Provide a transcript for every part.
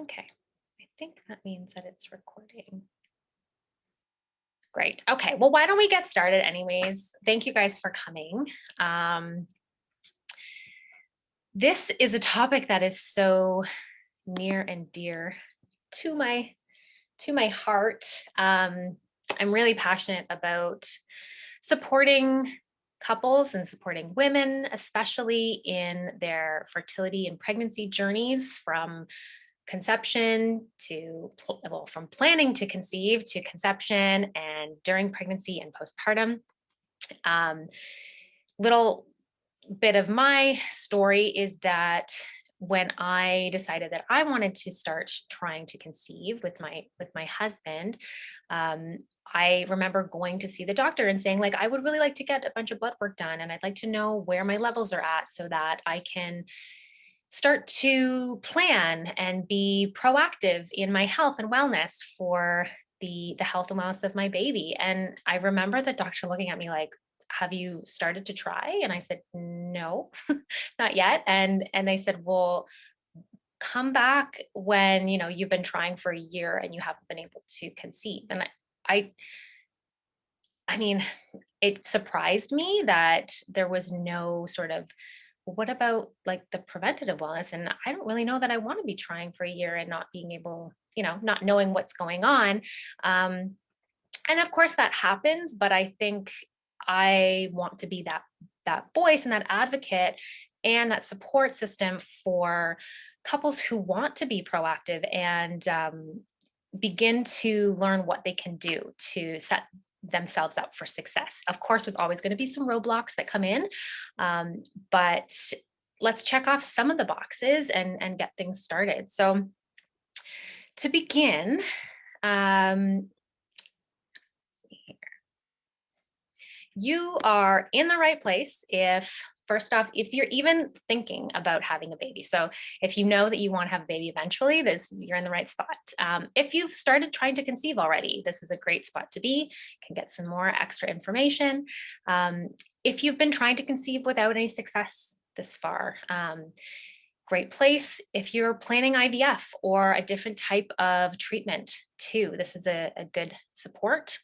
Okay, I think that means that it's recording. Great. Okay, well, why don't we get started anyways? Thank you guys for coming. Um, this is a topic that is so near and dear to my heart. I'm really passionate about supporting couples and supporting women, especially in their fertility and pregnancy journeys from conception to, well, from planning to conceive to conception and during pregnancy and postpartum. Um, Little bit of my story is that when I decided that I wanted to start trying to conceive with my husband, um, I remember going to see the doctor and saying, like, I would really like to get a bunch of blood work done, and I'd like to know where my levels are at so that I can start to plan and be proactive in my health and wellness for the health and wellness of my baby. And I remember the doctor looking at me like, have you started to try? And I said, no, not yet. And they said, well, come back when you've been trying for a year and you haven't been able to conceive. And I I mean, it surprised me that there was no sort of, what about like the preventative wellness? And I don't really know that I want to be trying for a year and not being able, not knowing what's going on. Um, and of course that happens, but I think I want to be that voice and that advocate and that support system for couples who want to be proactive and begin to learn what they can do to set themselves up for success. Of course, there's always going to be some roadblocks that come in, but let's check off some of the boxes and get things started. So, to begin, um, you are in the right place if, first off, if you're even thinking about having a baby. So if you know that you want to have a baby eventually, you're in the right spot. If you've started trying to conceive already, this is a great spot to be. You can get some more extra information. If you've been trying to conceive without any success this far, great place. If you're planning IVF or a different type of treatment too, this is a good support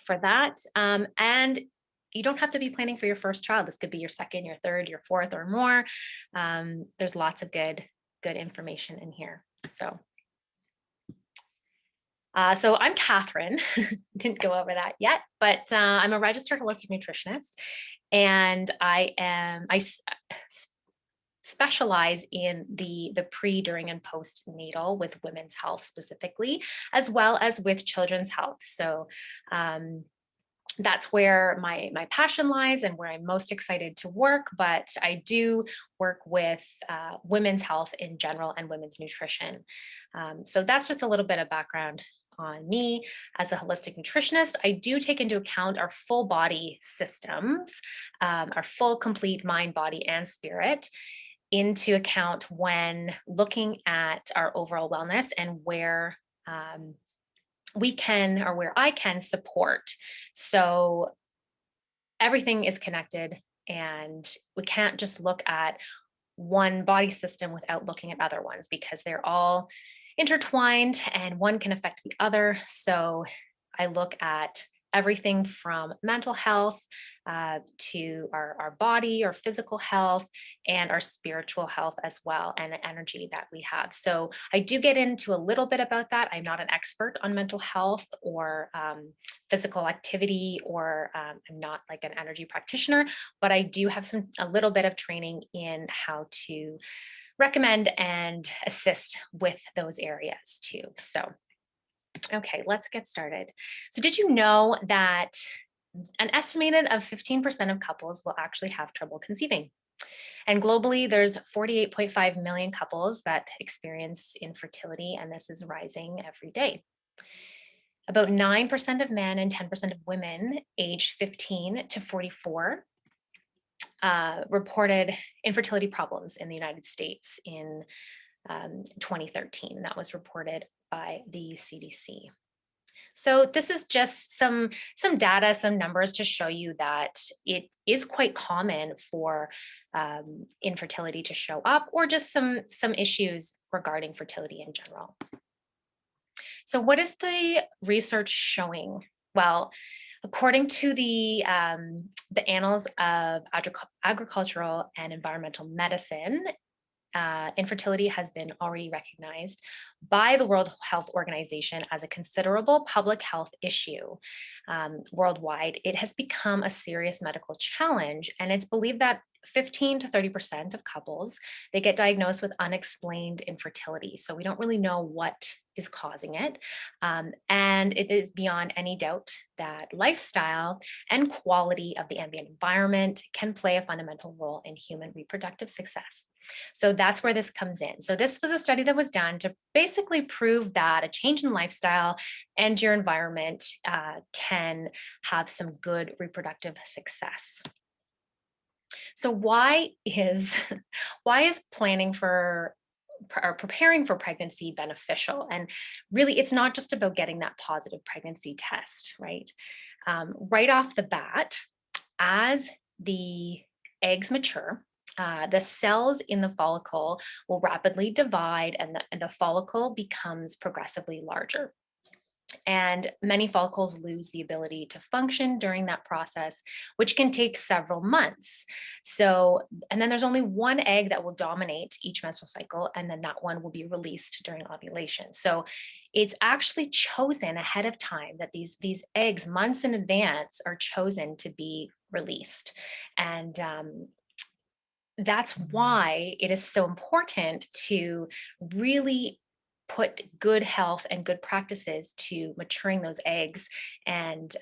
for that. And you don't have to be planning for your first child. This could be your second, your third, your fourth, or more. There's lots of good information in here. So I'm Catherine. Didn't go over that yet, but I'm a registered holistic nutritionist, and I specialize in the pre, during, and postnatal with women's health specifically, as well as with children's health. So that's where my passion lies and where I'm most excited to work. But I do work with women's health in general and women's nutrition. So that's just a little bit of background on me as a holistic nutritionist. I do take into account our full body systems, our full complete mind, body, and spirit into account when looking at our overall wellness and where we can, or where I can support. So everything is connected, and we can't just look at one body system without looking at other ones because they're all intertwined and one can affect the other. So I look at everything from mental health to our body, our physical health, and our spiritual health as well, and the energy that we have. So I do get into a little bit about that. I'm not an expert on mental health or physical activity, or I'm not like an energy practitioner, but I do have a little bit of training in how to recommend and assist with those areas too. So, okay, let's get started. So, did you know that an estimated of 15% of couples will actually have trouble conceiving? And globally, there's 48.5 million couples that experience infertility, and this is rising every day. About 9% of men and 10% of women aged 15 to 44 reported infertility problems in the United States in 2013. That was reported by the CDC. So this is just some data, some numbers to show you that it is quite common for infertility to show up, or just some issues regarding fertility in general. So what is the research showing? Well, according to the Annals of Agricultural and Environmental Medicine, infertility has been already recognized by the World Health Organization as a considerable public health issue worldwide. It has become a serious medical challenge, and it's believed that 15 to 30% of couples, they get diagnosed with unexplained infertility. So we don't really know what is causing it. And it is beyond any doubt that lifestyle and quality of the ambient environment can play a fundamental role in human reproductive success. So that's where this comes in. So this was a study that was done to basically prove that a change in lifestyle and your environment can have some good reproductive success. So why is why is planning for or preparing for pregnancy beneficial? And really, it's not just about getting that positive pregnancy test, right? Right off the bat, as the eggs mature, the cells in the follicle will rapidly divide, and the follicle becomes progressively larger. And many follicles lose the ability to function during that process, which can take several months. So, and then there's only one egg that will dominate each menstrual cycle, and then that one will be released during ovulation. So it's actually chosen ahead of time that these eggs, months in advance, are chosen to be released. And that's why it is so important to really put good health and good practices to maturing those eggs, and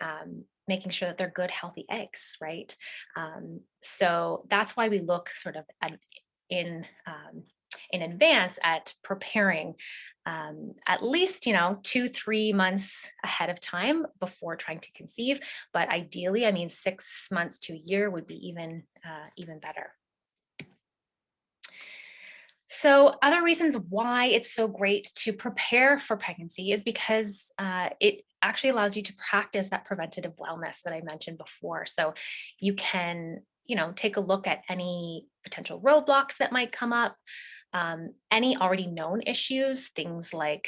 making sure that they're good, healthy eggs, right? So that's why we look sort of in advance at preparing, at least 2-3 months ahead of time before trying to conceive. But ideally, I mean, 6 months to a year would be even better. So other reasons why it's so great to prepare for pregnancy is because it actually allows you to practice that preventative wellness that I mentioned before. So you can, take a look at any potential roadblocks that might come up, any already known issues, things like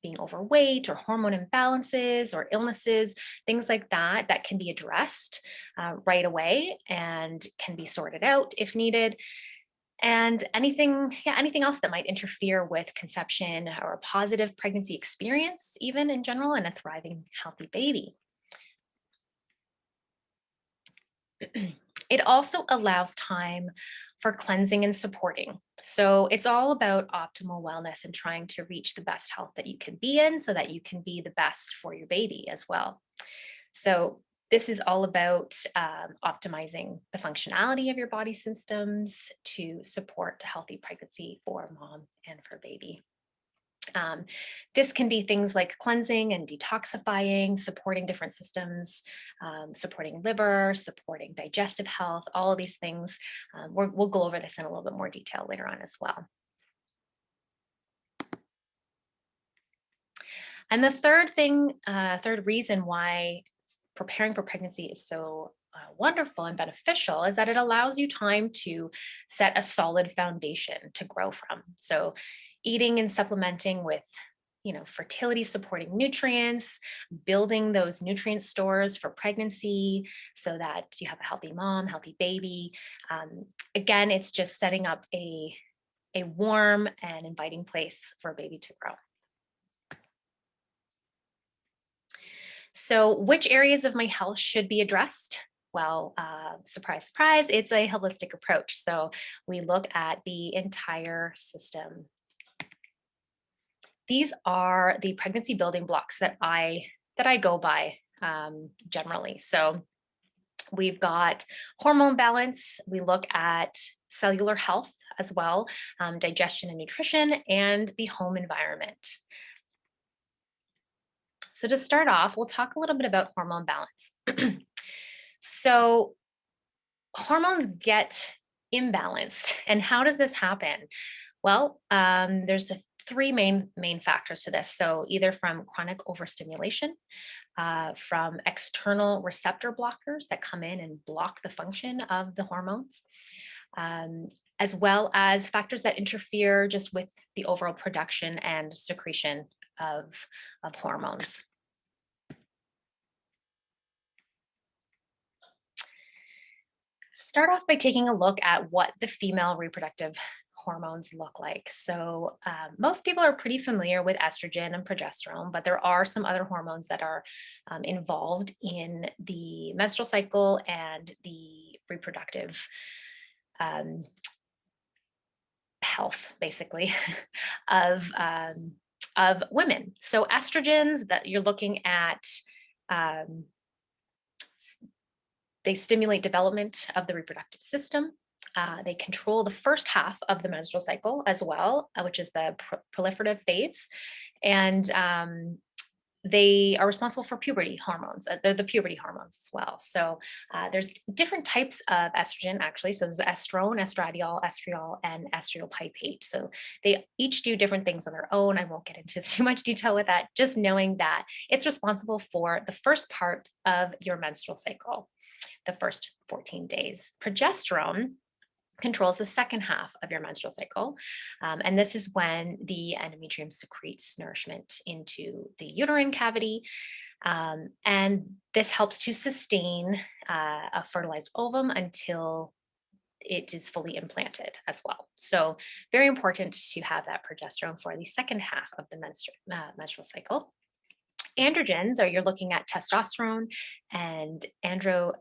being overweight or hormone imbalances or illnesses, things like that, that can be addressed right away and can be sorted out if needed. And anything else that might interfere with conception or a positive pregnancy experience, even in general, and a thriving, healthy baby. It also allows time for cleansing and supporting. So it's all about optimal wellness and trying to reach the best health that you can be in so that you can be the best for your baby as well. So this is all about optimizing the functionality of your body systems to support a healthy pregnancy for mom and for baby. This can be things like cleansing and detoxifying, supporting different systems, supporting liver, supporting digestive health, all of these things. We'll go over this in a little bit more detail later on as well. And the third reason why preparing for pregnancy is so wonderful and beneficial is that it allows you time to set a solid foundation to grow from. So eating and supplementing with fertility supporting nutrients, building those nutrient stores for pregnancy so that you have a healthy mom, healthy baby. Again, it's just setting up a warm and inviting place for a baby to grow. So which areas of my health should be addressed? Well, surprise, surprise, it's a holistic approach. So we look at the entire system. These are the pregnancy building blocks that I go by generally. So we've got hormone balance. We look at cellular health as well, digestion and nutrition, and the home environment. So to start off, we'll talk a little bit about hormone balance. So hormones get imbalanced. And how does this happen? Well, there's three main factors to this. So either from chronic overstimulation, from external receptor blockers that come in and block the function of the hormones, as well as factors that interfere just with the overall production and secretion of hormones. Start off by taking a look at what the female reproductive hormones look like. So most people are pretty familiar with estrogen and progesterone, but there are some other hormones that are involved in the menstrual cycle and the reproductive health, basically, of women. So estrogens that you're looking at, they stimulate development of the reproductive system. They control the first half of the menstrual cycle as well, which is the proliferative phase. And they are responsible for puberty hormones. They're the puberty hormones as well. So there's different types of estrogen, actually. So there's estrone, estradiol, estriol, and estriol pipate. So they each do different things on their own. I won't get into too much detail with that, just knowing that it's responsible for the first part of your menstrual cycle, the first 14 days. Progesterone controls the second half of your menstrual cycle. And this is when the endometrium secretes nourishment into the uterine cavity. And this helps to sustain a fertilized ovum until it is fully implanted as well. So very important to have that progesterone for the second half of the menstrual cycle. Androgens, or you're looking at testosterone and androstenedione.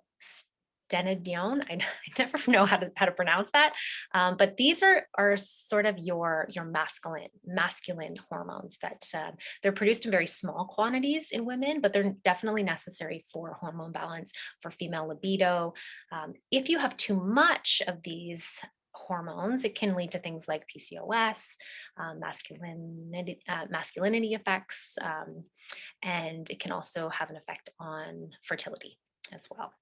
I never know how to pronounce that, but these are sort of your masculine hormones that they're produced in very small quantities in women, but they're definitely necessary for hormone balance, for female libido. If you have too much of these hormones, it can lead to things like PCOS, masculinity effects, and it can also have an effect on fertility as well.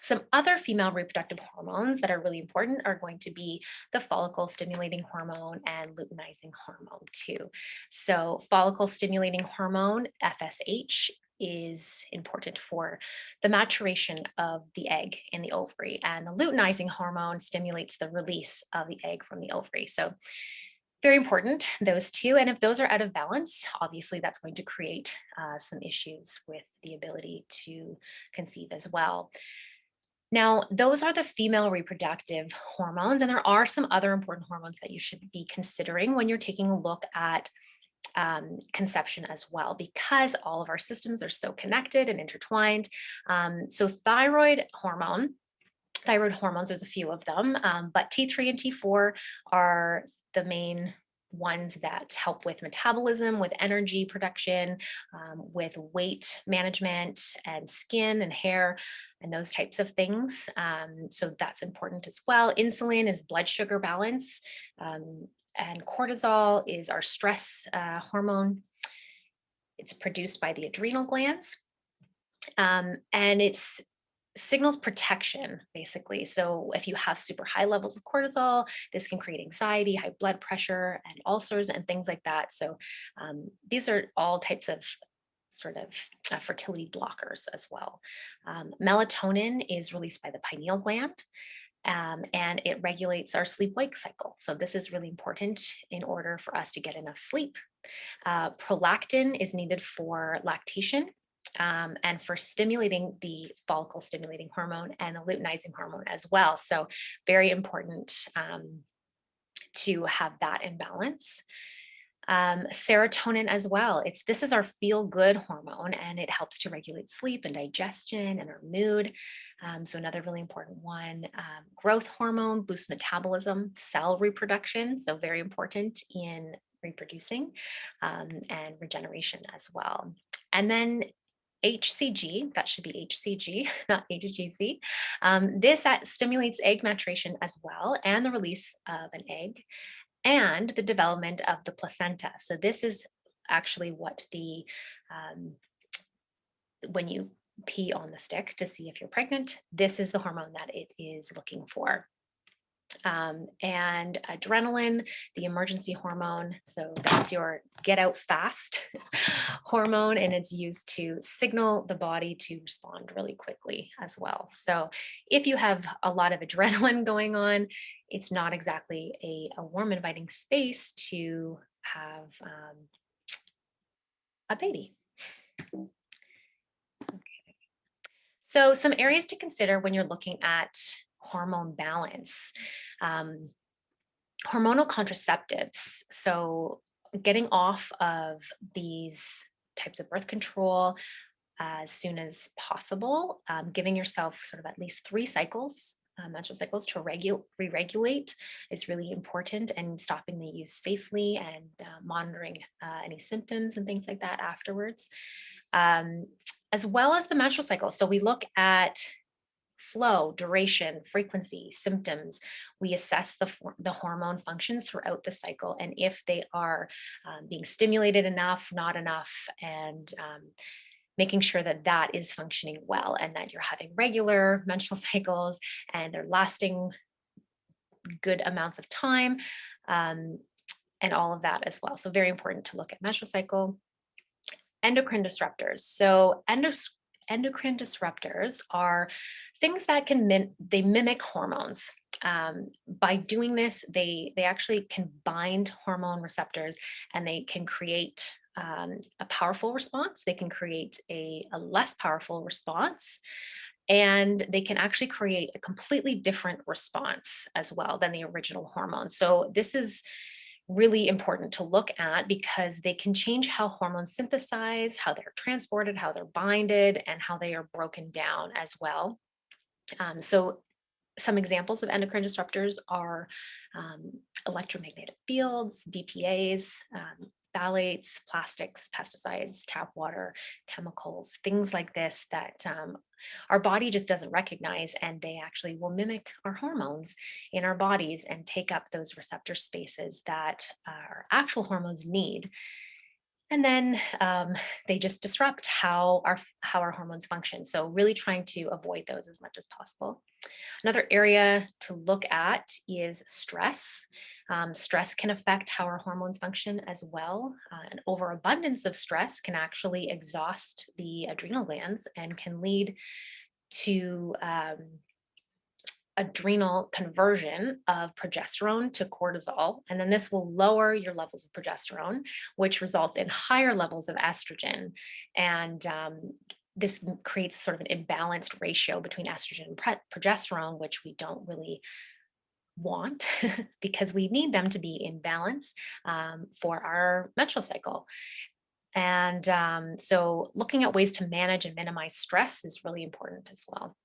Some other female reproductive hormones that are really important are going to be the follicle stimulating hormone and luteinizing hormone too. So follicle stimulating hormone, FSH, is important for the maturation of the egg in the ovary, and the luteinizing hormone stimulates the release of the egg from the ovary. So very important, those two. And if those are out of balance, obviously that's going to create some issues with the ability to conceive as well. Now, those are the female reproductive hormones, and there are some other important hormones that you should be considering when you're taking a look at conception as well, because all of our systems are so connected and intertwined. So thyroid hormones, there's a few of them, but T3 and T4 are the main ones that help with metabolism, with energy production, with weight management and skin and hair and those types of things. So that's important as well. Insulin is blood sugar balance, and cortisol is our stress hormone. It's produced by the adrenal glands, and it's signals protection, basically. So if you have super high levels of cortisol, this can create anxiety, high blood pressure, and ulcers and things like that. So these are all types of sort of fertility blockers as well. Melatonin is released by the pineal gland. And it regulates our sleep-wake cycle. So this is really important in order for us to get enough sleep. Prolactin is needed for lactation, and for stimulating the follicle stimulating hormone and the luteinizing hormone as well. So very important to have that in balance. Serotonin as well. This is our feel-good hormone, and it helps to regulate sleep and digestion and our mood. So another really important one. Growth hormone boosts metabolism, cell reproduction, so very important in reproducing, and regeneration as well. And then HCG, that should be HCG, not HGC. This stimulates egg maturation as well, and the release of an egg, and the development of the placenta. So this is actually what when you pee on the stick to see if you're pregnant, this is the hormone that it is looking for. And adrenaline, the emergency hormone. So that's your get out fast hormone, and it's used to signal the body to respond really quickly as well. So if you have a lot of adrenaline going on, it's not exactly a warm, inviting space to have a baby. So some areas to consider when you're looking at hormone balance. Um, Hormonal contraceptives. So getting off of these types of birth control as soon as possible, giving yourself sort of at least 3 cycles, menstrual cycles to re-regulate is really important, and stopping the use safely and monitoring any symptoms and things like that afterwards, um, as well as the menstrual cycle. So we look at flow, duration, frequency, symptoms. We assess the hormone functions throughout the cycle, and if they are being stimulated enough, not enough, and making sure that that is functioning well, and that you're having regular menstrual cycles and they're lasting good amounts of time, um, and all of that as well. So very important to look at menstrual cycle. Endocrine disruptors. So endocrine disruptors are things that they mimic hormones. By doing this, they actually can bind hormone receptors, and they can create a powerful response. They can create a less powerful response, and they can actually create a completely different response as well than the original hormone. So this is really important to look at, because they can change how hormones synthesize, how they're transported, how they're binded, and how they are broken down as well. So some examples of endocrine disruptors are um, electromagnetic fields, BPAs, phthalates, plastics, pesticides, tap water, chemicals, things like this that our body just doesn't recognize, and they actually will mimic our hormones in our bodies and take up those receptor spaces that our actual hormones need. And then they just disrupt how our hormones function. So really trying to avoid those as much as possible. Another area to look at is stress. Stress can affect how our hormones function as well. An overabundance of stress can actually exhaust the adrenal glands and can lead to adrenal conversion of progesterone to cortisol. And then this will lower your levels of progesterone, which results in higher levels of estrogen. And this creates sort of an imbalanced ratio between estrogen and progesterone, which we don't really want because we need them to be in balance for our menstrual cycle. And so looking at ways to manage and minimize stress is really important as well.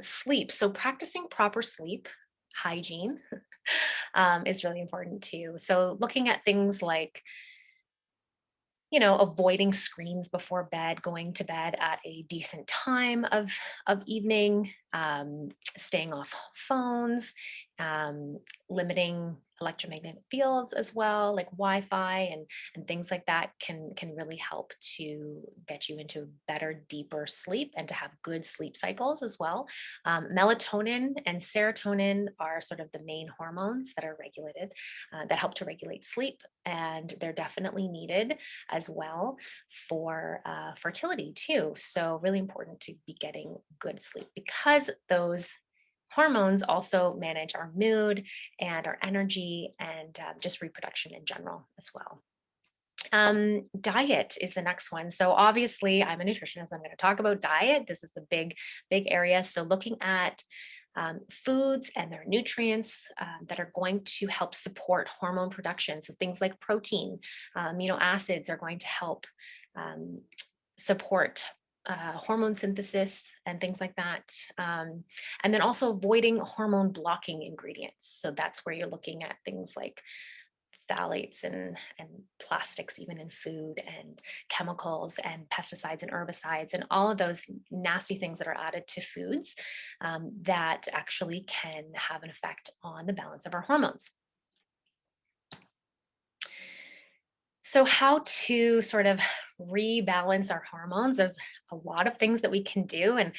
Sleep. So practicing proper sleep hygiene is really important too. So looking at things like, avoiding screens before bed, going to bed at a decent time of evening, staying off phones, limiting electromagnetic fields as well, like Wi-Fi and things like that can really help to get you into better, deeper sleep and to have good sleep cycles as well. Melatonin and serotonin are sort of the main hormones that are regulated, that help to regulate sleep, and they're definitely needed as well for fertility too. So really important to be getting good sleep, because those hormones also manage our mood and our energy and just reproduction in general as well. Diet is the next one. So obviously I'm a nutritionist. I'm going to talk about diet. This is the big area. So looking at foods and their nutrients that are going to help support hormone production. So things like protein, amino acids are going to help support hormone synthesis and things like that. And then also avoiding hormone blocking ingredients. So that's where you're looking at things like phthalates and plastics, even in food, and chemicals and pesticides and herbicides and all of those nasty things that are added to foods that actually can have an effect on the balance of our hormones. So how to sort of rebalance our hormones? There's a lot of things that we can do, and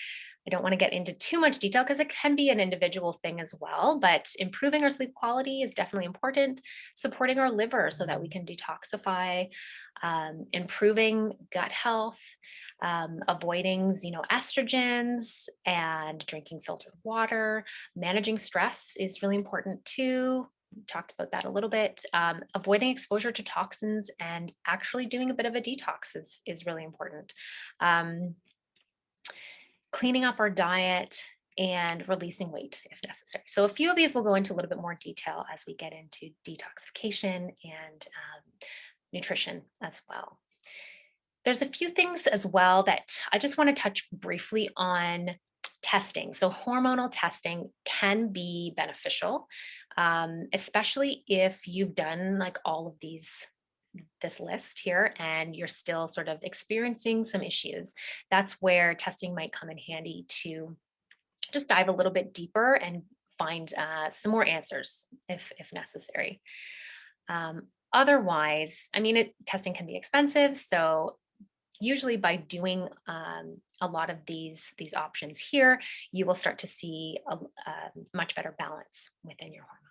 I don't want to get into too much detail because it can be an individual thing as well. But improving our sleep quality is definitely important. Supporting our liver so that we can detoxify, improving gut health, avoiding xenoestrogens, and drinking filtered water. Managing stress is really important too. Talked about that a little bit. Avoiding exposure to toxins and actually doing a bit of a detox is really important. Um, Cleaning up our diet and releasing weight if necessary. So a few of these will go into a little bit more detail as we get into detoxification and nutrition as well. There's a few things as well that I just want to touch briefly on testing. So hormonal testing can be beneficial, especially if you've done like all of this list here and you're still sort of experiencing some issues. That's where testing might come in handy to just dive a little bit deeper and find some more answers if necessary. Otherwise, I mean, testing can be expensive, so usually by doing a lot of these options here, you will start to see a much better balance within your hormones.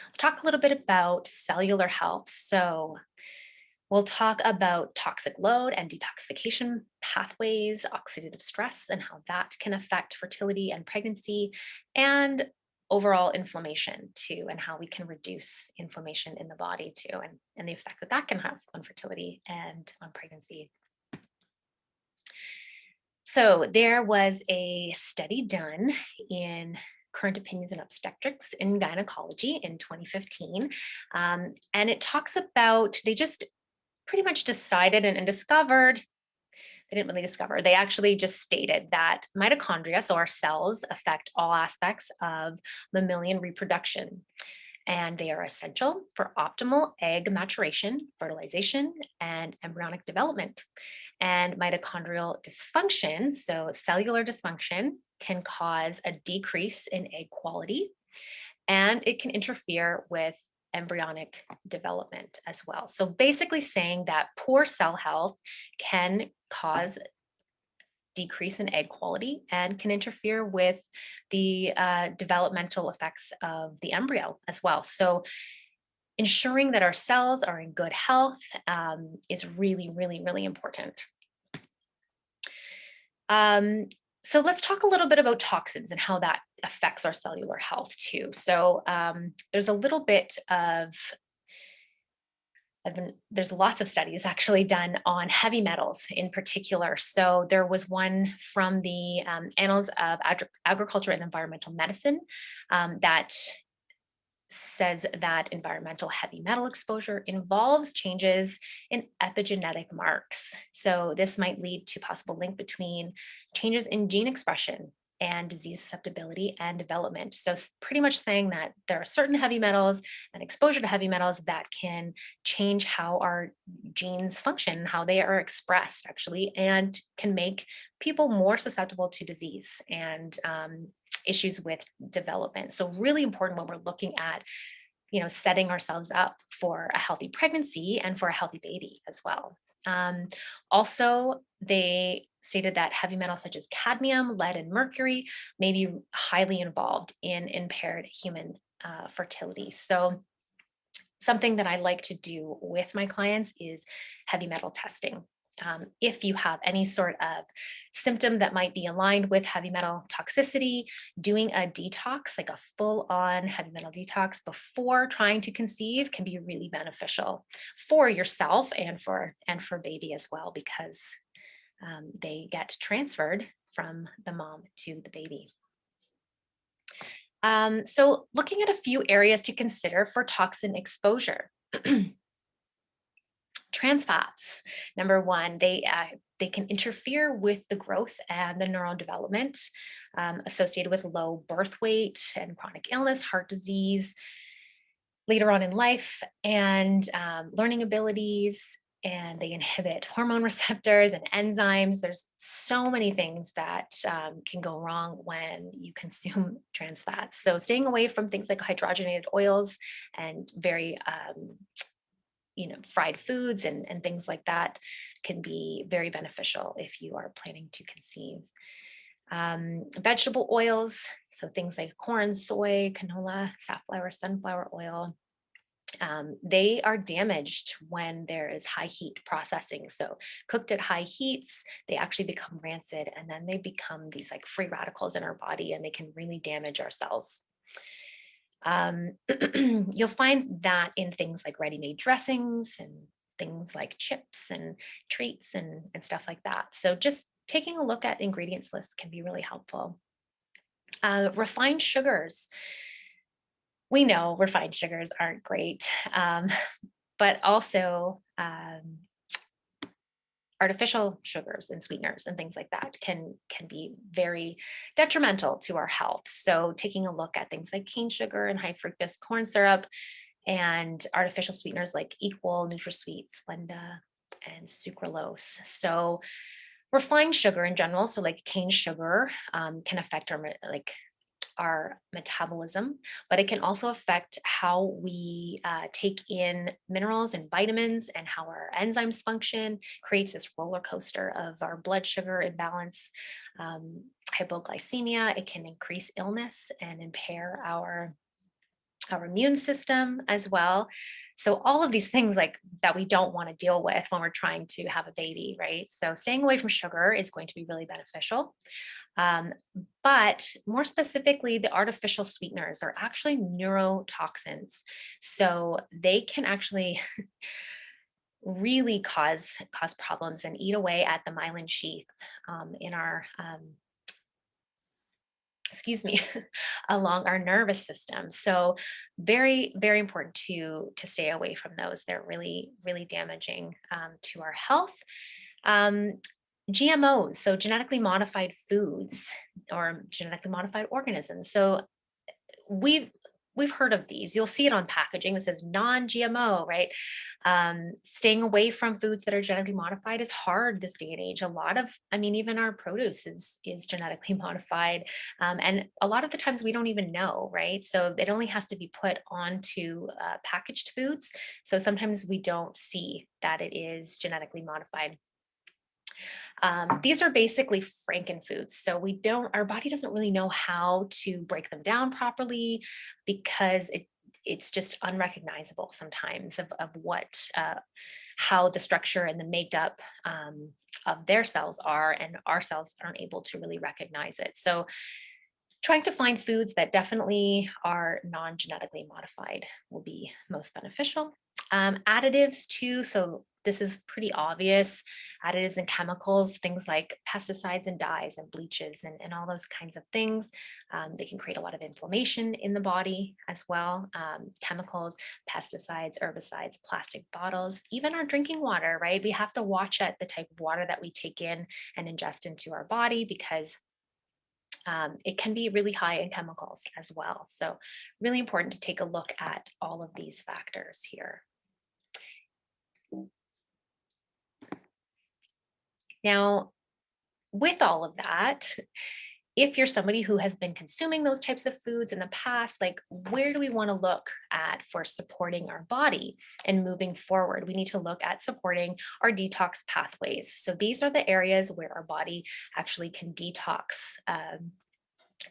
Let's talk a little bit about cellular health. So we'll talk about toxic load and detoxification pathways, oxidative stress, and how that can affect fertility and pregnancy, and overall inflammation too, and how we can reduce inflammation in the body too, and the effect that that can have on fertility and on pregnancy. So there was a study done in Current Opinions in Obstetrics and Gynecology in 2015. And it talks about, they just pretty much decided and discovered, they didn't really discover, they actually just stated that mitochondria, so our cells, affect all aspects of mammalian reproduction. And they are essential for optimal egg maturation, fertilization, and embryonic development. And mitochondrial dysfunction, so cellular dysfunction, can cause a decrease in egg quality, and it can interfere with embryonic development as well. So basically saying that poor cell health can cause decrease in egg quality and can interfere with the developmental effects of the embryo as well. So ensuring that our cells are in good health is really, really, really important. So let's talk a little bit about toxins and how that affects our cellular health too. So there's a little bit of, there's lots of studies actually done on heavy metals in particular. So there was one from the Annals of Agriculture and Environmental Medicine that says that environmental heavy metal exposure involves changes in epigenetic marks. So this might lead to possible link between changes in gene expression and disease susceptibility and development. So pretty much saying that there are certain heavy metals and exposure to heavy metals that can change how our genes function, how they are expressed actually, and can make people more susceptible to disease and issues with development. So really important when we're looking at, setting ourselves up for a healthy pregnancy and for a healthy baby as well. Also, they stated that heavy metals such as cadmium, lead, and mercury may be highly involved in impaired human fertility. So something that I like to do with my clients is heavy metal testing. If you have any sort of symptom that might be aligned with heavy metal toxicity, doing a detox, like a full-on heavy metal detox before trying to conceive, can be really beneficial for yourself and for baby as well, because they get transferred from the mom to the baby. So looking at a few areas to consider for toxin exposure. Trans fats, number one, they can interfere with the growth and the neural development associated with low birth weight and chronic illness, heart disease later on in life, and learning abilities, and they inhibit hormone receptors and enzymes. There's so many things that can go wrong when you consume trans fats. So staying away from things like hydrogenated oils and very fried foods and things like that can be very beneficial if you are planning to conceive. Vegetable oils, so things like corn, soy, canola, safflower, sunflower oil, they are damaged when there is high heat processing. So cooked at high heats, they actually become rancid, and then they become these like free radicals in our body, and they can really damage our cells. You'll find that in things like ready-made dressings and things like chips and treats and stuff like that. So just taking a look at ingredients lists can be really helpful. Refined sugars. We know refined sugars aren't great, but also artificial sugars and sweeteners and things like that can be very detrimental to our health. So taking a look at things like cane sugar and high fructose corn syrup and artificial sweeteners like Equal, NutraSweet, Splenda, and sucralose. So refined sugar in general, so like cane sugar, can affect our metabolism, but it can also affect how we take in minerals and vitamins and how our enzymes function, creates this roller coaster of our blood sugar imbalance, hypoglycemia. It can increase illness and impair our immune system as well. So all of these things like that we don't want to deal with when we're trying to have a baby, right? So staying away from sugar is going to be really beneficial. Um, but more specifically, the artificial sweeteners are actually neurotoxins. So they can actually really cause problems and eat away at the myelin sheath in our excuse me, along our nervous system. So very, very important to stay away from those. They're really, really damaging to our health. Um, GMOs, so genetically modified foods or genetically modified organisms. So we've we've heard of these. You'll see it on packaging that says non-GMO, right? Staying away from foods that are genetically modified is hard this day and age. A lot of, I mean, even our produce is genetically modified, and a lot of the times we don't even know, right? So it only has to be put onto packaged foods. So sometimes we don't see that it is genetically modified. These are basically frankenfoods. So our body doesn't really know how to break them down properly because it's just unrecognizable sometimes of how the structure and the makeup of their cells are, and our cells aren't able to really recognize it. So trying to find foods that definitely are non-genetically modified will be most beneficial. Additives too, so this is pretty obvious. Additives and chemicals, things like pesticides and dyes and bleaches and all those kinds of things. They can create a lot of inflammation in the body as well. Chemicals, pesticides, herbicides, plastic bottles, even our drinking water, right? We have to watch at the type of water that we take in and ingest into our body because it can be really high in chemicals as well. So really important to take a look at all of these factors here. Now, with all of that, if you're somebody who has been consuming those types of foods in the past, like where do we want to look at for supporting our body and moving forward? We need to look at supporting our detox pathways. So these are the areas where our body actually can detox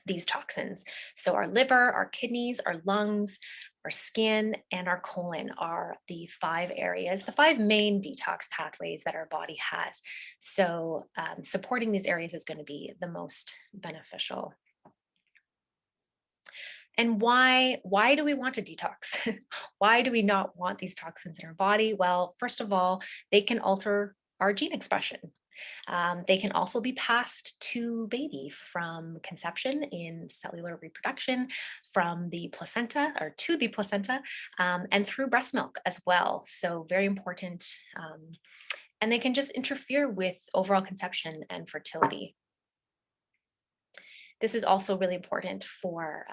these toxins. So our liver, our kidneys, our lungs, our skin, and our colon are the 5 areas, the 5 main detox pathways that our body has. So supporting these areas is going to be the most beneficial. And why do we want to detox? Why do we not want these toxins in our body? Well, first of all, they can alter our gene expression. They can also be passed to baby from conception in cellular reproduction, from the placenta or to the placenta, and through breast milk as well. So very important. And they can just interfere with overall conception and fertility. This is also really important for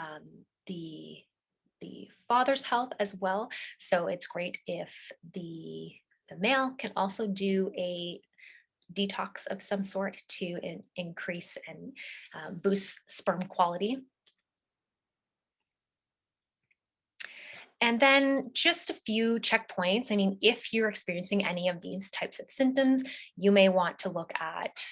the father's health as well. So it's great if the The male can also do a detox of some sort to increase and boost sperm quality. And then just a few checkpoints. I mean, if you're experiencing any of these types of symptoms, you may want to look at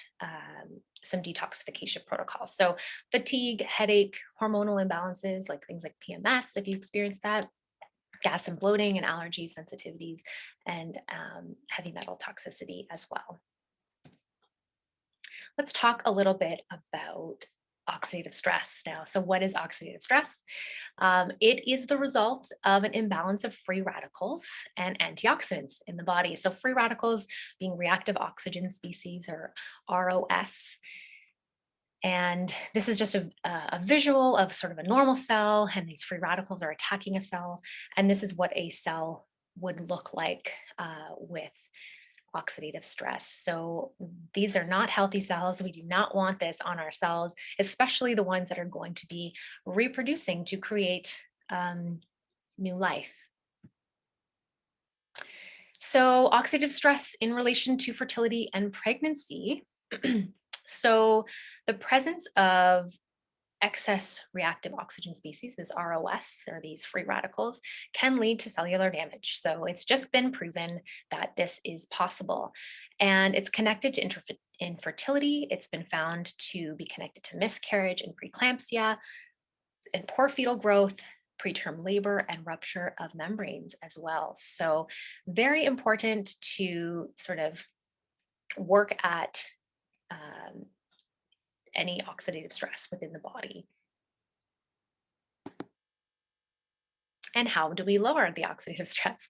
some detoxification protocols. So, fatigue, headache, hormonal imbalances, like things like PMS, if you experience that, gas and bloating and allergies, sensitivities, and heavy metal toxicity as well. Let's talk a little bit about oxidative stress now. So, what is oxidative stress? It is the result of an imbalance of free radicals and antioxidants in the body. So, free radicals being reactive oxygen species or ROS. And this is just a visual of sort of a normal cell, and these free radicals are attacking a cell. And this is what a cell would look like with oxidative stress. So these are not healthy cells. We do not want this on our cells, especially the ones that are going to be reproducing to create new life. So, oxidative stress in relation to fertility and pregnancy. So, the presence of excess reactive oxygen species, this ROS, or these free radicals, can lead to cellular damage. So it's just been proven that this is possible. And it's connected to infertility. It's been found to be connected to miscarriage and preeclampsia and poor fetal growth, preterm labor, and rupture of membranes as well. So, very important to sort of work at um, any oxidative stress within the body. And how do we lower the oxidative stress?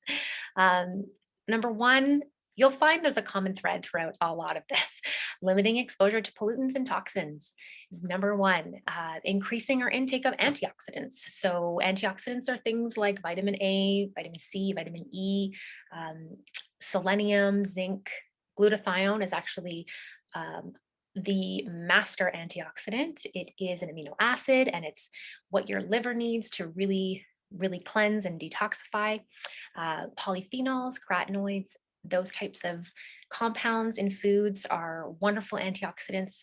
Um, Number one, you'll find there's a common thread throughout a lot of this. Limiting exposure to pollutants and toxins is number one. Increasing our intake of antioxidants. So, antioxidants are things like vitamin A, vitamin C, vitamin E, selenium, zinc. Glutathione is actually the master antioxidant. It is an amino acid, and it's what your liver needs to really cleanse and detoxify. Polyphenols, carotenoids, those types of compounds in foods are wonderful antioxidants.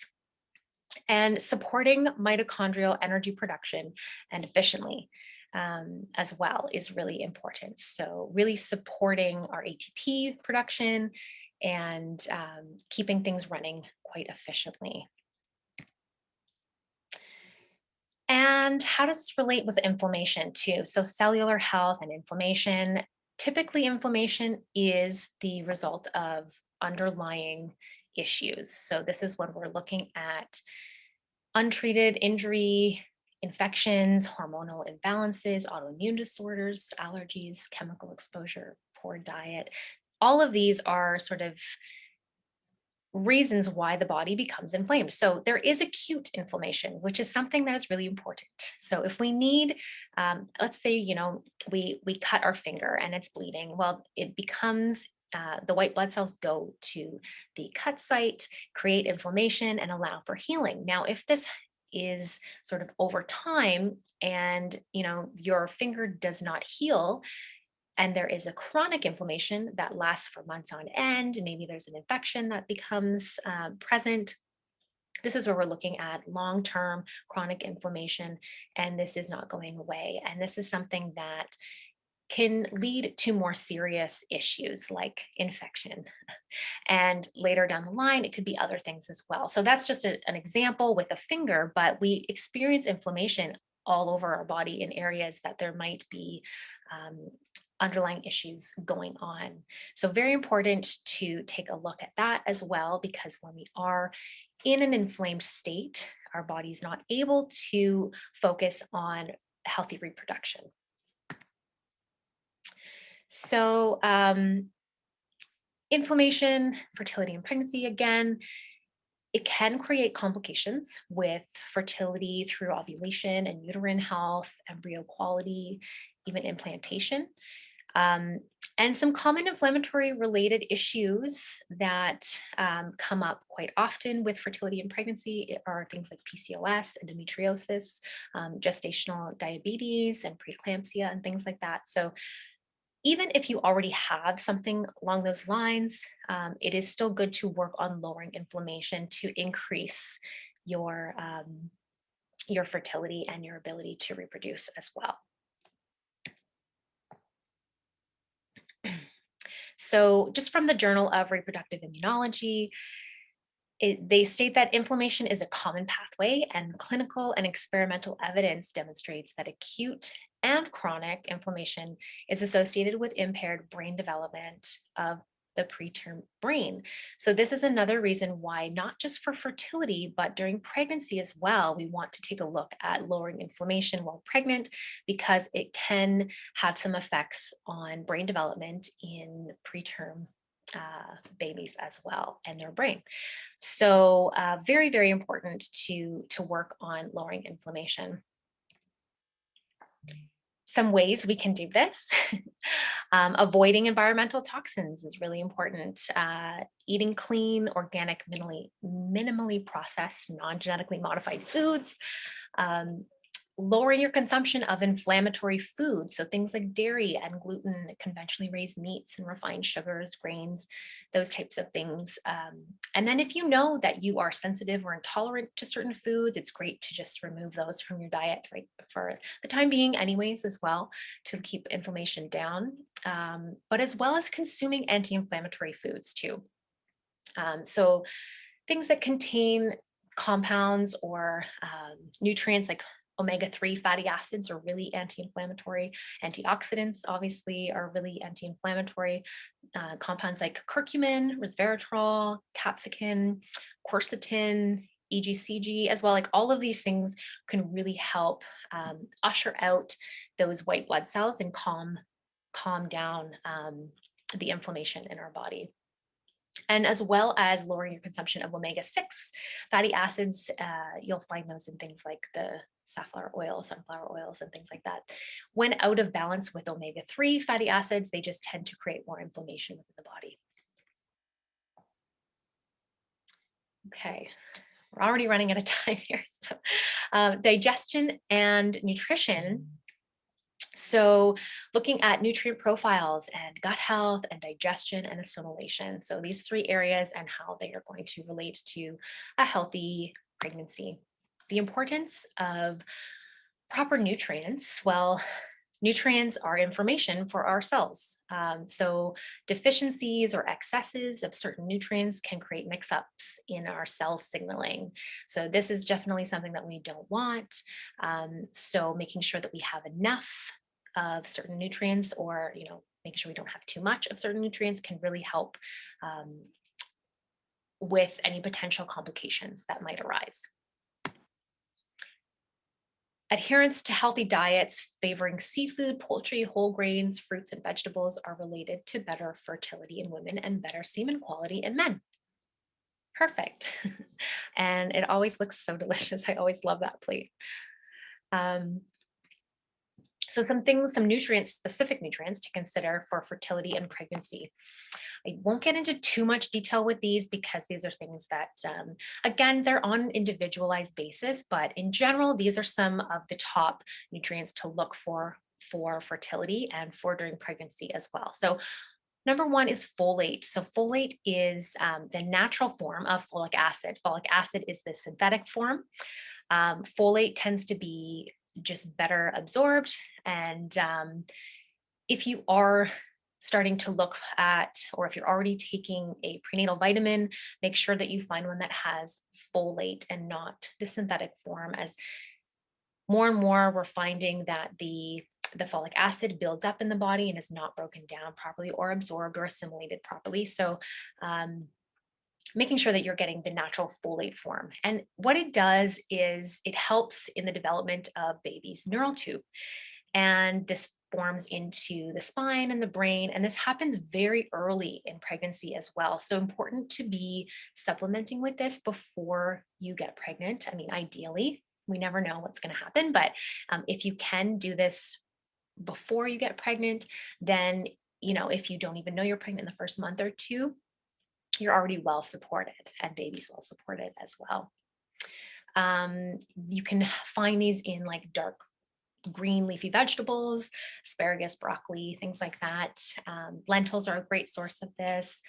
And supporting mitochondrial energy production and efficiently as well is really important. So, really supporting our ATP production and keeping things running quite efficiently. And how does this relate with inflammation too? So, cellular health and inflammation. Typically, inflammation is the result of underlying issues. So, this is when we're looking at untreated injury, infections, hormonal imbalances, autoimmune disorders, allergies, chemical exposure, poor diet. All of these are sort of reasons why the body becomes inflamed. So there is acute inflammation, which is something that is really important. So if we need, let's say, we cut our finger and it's bleeding, well, it becomes the white blood cells go to the cut site, create inflammation, and allow for healing. Now, if this is sort of over time and your finger does not heal, and there is a chronic inflammation that lasts for months on end, maybe there's an infection that becomes present. This is where we're looking at long term chronic inflammation, and this is not going away. And this is something that can lead to more serious issues like infection. And later down the line, it could be other things as well. So that's just an example with a finger, but we experience inflammation all over our body in areas that there might be underlying issues going on. So, very important to take a look at that as well, because when we are in an inflamed state, our body's not able to focus on healthy reproduction. So, inflammation, fertility, and pregnancy, again, it can create complications with fertility through ovulation and uterine health, embryo quality, even implantation. And some common inflammatory related issues that come up quite often with fertility and pregnancy are things like PCOS, endometriosis, gestational diabetes, and preeclampsia, and things like that. So, even if you already have something along those lines, it is still good to work on lowering inflammation to increase your your fertility and your ability to reproduce as well. So, just from the Journal of Reproductive Immunology, they state that inflammation is a common pathway, and clinical and experimental evidence demonstrates that acute and chronic inflammation is associated with impaired brain development of the preterm brain. So, this is another reason why, not just for fertility, but during pregnancy as well, we want to take a look at lowering inflammation while pregnant because it can have some effects on brain development in preterm babies as well and their brain. So very, very important to work on lowering inflammation. Some ways we can do this. Avoiding environmental toxins is really important. Eating clean, organic, minimally processed, non-genetically modified foods. Um, Lowering your consumption of inflammatory foods, so things like dairy and gluten, conventionally raised meats and refined sugars, grains, those types of things. And then if you know that you are sensitive or intolerant to certain foods, it's great to just remove those from your diet, right, for the time being anyways, as well, to keep inflammation down, but as well as consuming anti-inflammatory foods too. So things that contain compounds or nutrients like omega-3 fatty acids are really anti-inflammatory. Antioxidants obviously are really anti-inflammatory. Compounds like curcumin, resveratrol, capsicum, quercetin, EGCG as well, like all of these things can really help usher out those white blood cells and calm down the inflammation in our body, and as well as lowering your consumption of omega-6 fatty acids. You'll find those in things like the safflower oil, sunflower oils, and things like that. When out of balance with omega-3 fatty acids, they just tend to create more inflammation within the body. Okay, we're already running out of time here. So, digestion and nutrition. So looking at nutrient profiles and gut health and digestion and assimilation. So these three areas and how they are going to relate to a healthy pregnancy. The importance of proper nutrients. Well, nutrients are information for our cells. So deficiencies or excesses of certain nutrients can create mix-ups in our cell signaling. So this is definitely something that we don't want. So making sure that we have enough of certain nutrients, or making sure we don't have too much of certain nutrients, can really help with any potential complications that might arise. Adherence to healthy diets favoring seafood, poultry, whole grains, fruits, and vegetables are related to better fertility in women and better semen quality in men. Perfect. And it always looks so delicious. I always love that plate. So some nutrients, specific nutrients to consider for fertility and pregnancy. I won't get into too much detail with these because these are things that, again, they're on an individualized basis, but in general, these are some of the top nutrients to look for fertility and for during pregnancy as well. So number one is folate. So folate is the natural form of folic acid. Folic acid is the synthetic form. Folate tends to be just better absorbed. And if you are starting to look at, or if you're already taking a prenatal vitamin, make sure that you find one that has folate and not the synthetic form, as more and more we're finding that the folic acid builds up in the body and is not broken down properly or absorbed or assimilated properly. So making sure that you're getting the natural folate form. And what it does is it helps in the development of baby's neural tube. And this forms into the spine and the brain. And this happens very early in pregnancy as well. So important to be supplementing with this before you get pregnant. I mean, ideally, we never know what's going to happen, but if you can do this before you get pregnant, then, if you don't even know you're pregnant in the first month or two, you're already well supported, and baby's well supported as well. You can find these in like dark green leafy vegetables, asparagus, broccoli, things like that. Lentils are a great source of this,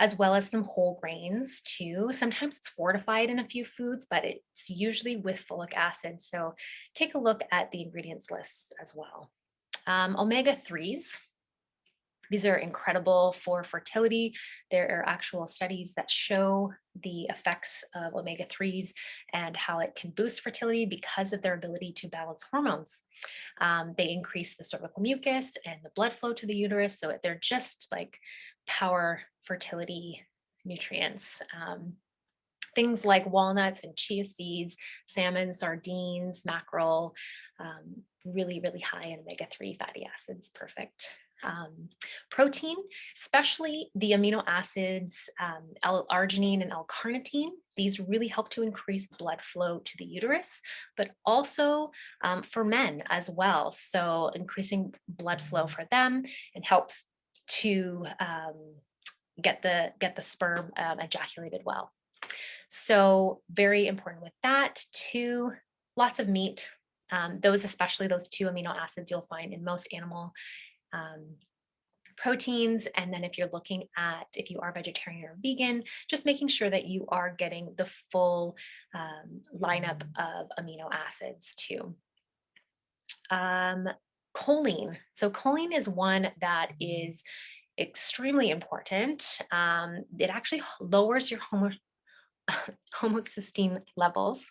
as well as some whole grains too. Sometimes it's fortified in a few foods, but it's usually with folic acid. So take a look at the ingredients list as well. Omega 3s. These are incredible for fertility. There are actual studies that show the effects of omega 3s and how it can boost fertility because of their ability to balance hormones. They increase the cervical mucus and the blood flow to the uterus. So they're just like power fertility nutrients. Things like walnuts and chia seeds, salmon, sardines, mackerel, really, really high in omega 3 fatty acids. Perfect. Protein, especially the amino acids, L-arginine and L-carnitine. These really help to increase blood flow to the uterus, but also for men as well. So increasing blood flow for them and helps to get the sperm ejaculated well. So very important with that too. Lots of meat. Especially those two amino acids you'll find in most animal proteins. And then if you're looking at, if you are vegetarian or vegan, just making sure that you are getting the full lineup of amino acids too. Choline. So choline is one that is extremely important. It actually lowers your homocysteine levels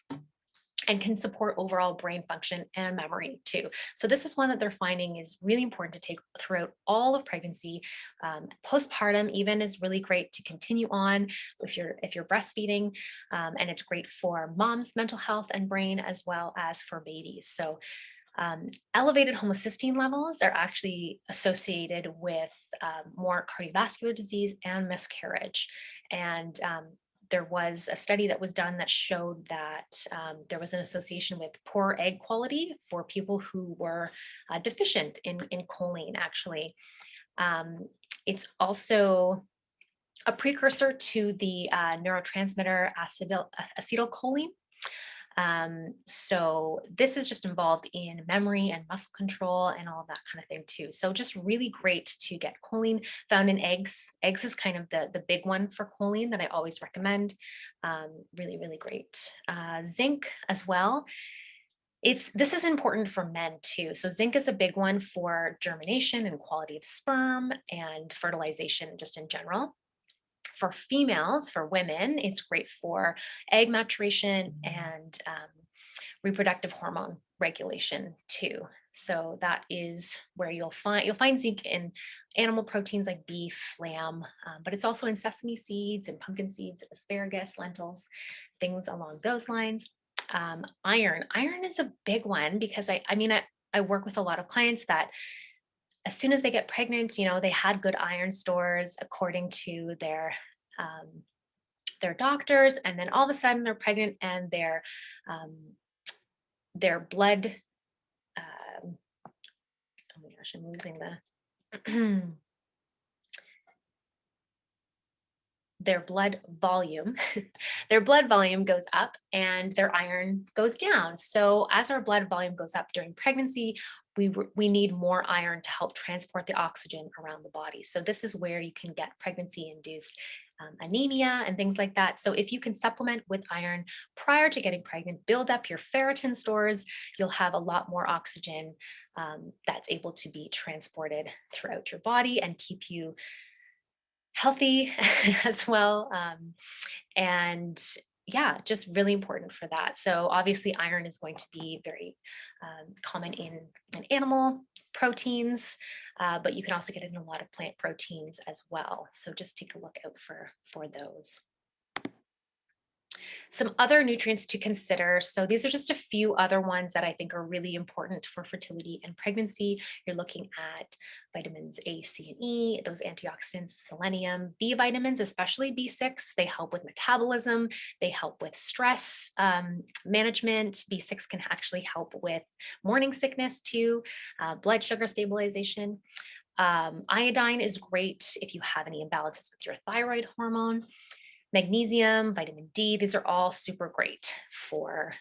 and can support overall brain function and memory too. So this is one that they're finding is really important to take throughout all of pregnancy. Postpartum even is really great to continue on if you're breastfeeding, and it's great for mom's mental health and brain as well as for babies. So elevated homocysteine levels are actually associated with more cardiovascular disease and miscarriage. And there was a study that was done that showed that there was an association with poor egg quality for people who were deficient in choline, actually. It's also a precursor to the neurotransmitter acetylcholine. So this is just involved in memory and muscle control and all of that kind of thing too. So just really great to get choline found in eggs. Eggs is kind of the big one for choline that I always recommend. Really, really great. Zinc as well. This is important for men too. So zinc is a big one for germination and quality of sperm and fertilization just in general. For females, for women, it's great for egg maturation and reproductive hormone regulation too. So that is where you'll find zinc in animal proteins like beef, lamb, but it's also in sesame seeds and pumpkin seeds, asparagus, lentils, things along those lines. Iron is a big one because I work with a lot of clients that as soon as they get pregnant, they had good iron stores according to their doctors, and then all of a sudden they're pregnant and their blood, oh my gosh, I'm losing the their blood volume, their blood volume goes up and their iron goes down. So as our blood volume goes up during pregnancy, we need more iron to help transport the oxygen around the body. So this is where you can get pregnancy-induced anemia and things like that. So if you can supplement with iron prior to getting pregnant, build up your ferritin stores, you'll have a lot more oxygen that's able to be transported throughout your body and keep you healthy as well. And yeah, just really important for that. So obviously iron is going to be very common in animal proteins, but you can also get it in a lot of plant proteins as well. So just take a look out for those. Some other nutrients to consider. So these are just a few other ones that I think are really important for fertility and pregnancy. You're looking at vitamins A, C, and E, those antioxidants, selenium, B vitamins, especially B6. They help with metabolism. They help with stress management. B6 can actually help with morning sickness too, blood sugar stabilization. Iodine is great if you have any imbalances with your thyroid hormone. Magnesium, vitamin D, these are all super great for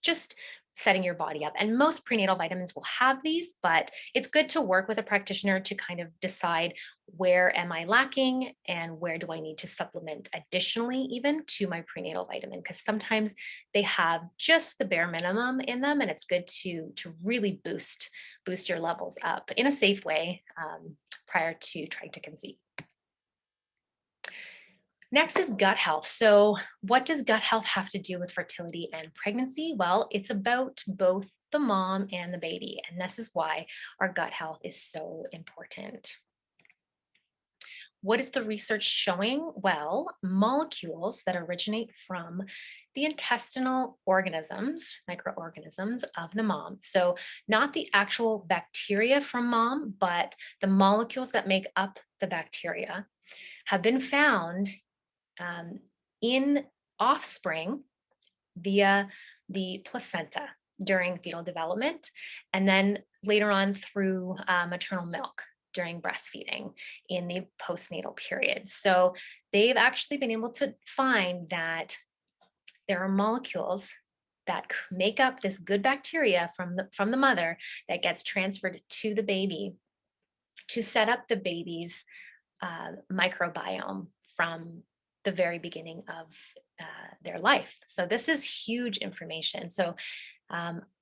just setting your body up. And most prenatal vitamins will have these, but it's good to work with a practitioner to kind of decide where am I lacking and where do I need to supplement additionally even to my prenatal vitamin, because sometimes they have just the bare minimum in them, and it's good to really boost your levels up in a safe way prior to trying to conceive. Next is gut health. So, what does gut health have to do with fertility and pregnancy? Well, it's about both the mom and the baby. And this is why our gut health is so important. What is the research showing? Well, molecules that originate from the intestinal organisms, microorganisms of the mom. So, not the actual bacteria from mom, but the molecules that make up the bacteria have been found um, in offspring via the placenta during fetal development, and then later on through maternal milk during breastfeeding in the postnatal period. So they've actually been able to find that there are molecules that make up this good bacteria from the mother that gets transferred to the baby to set up the baby's microbiome from the very beginning of their life. So this is huge information. So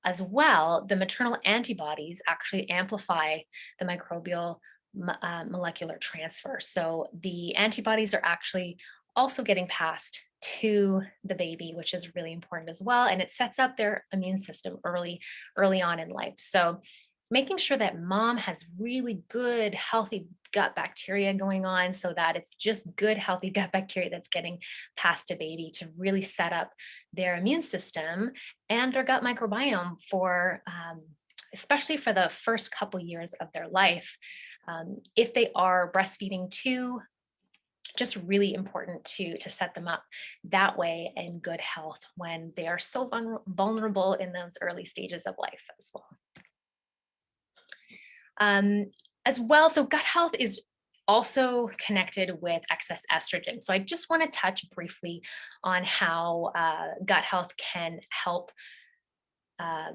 as well, the maternal antibodies actually amplify the microbial molecular transfer. So the antibodies are actually also getting passed to the baby, which is really important as well. And it sets up their immune system early on in life. So making sure that mom has really good, healthy gut bacteria going on so that it's just good, healthy gut bacteria that's getting passed to baby to really set up their immune system and their gut microbiome for, especially for the first couple years of their life. If they are breastfeeding too, just really important to set them up that way in good health when they are so vulnerable in those early stages of life as well. As well, so gut health is also connected with excess estrogen. So I just want to touch briefly on how gut health can help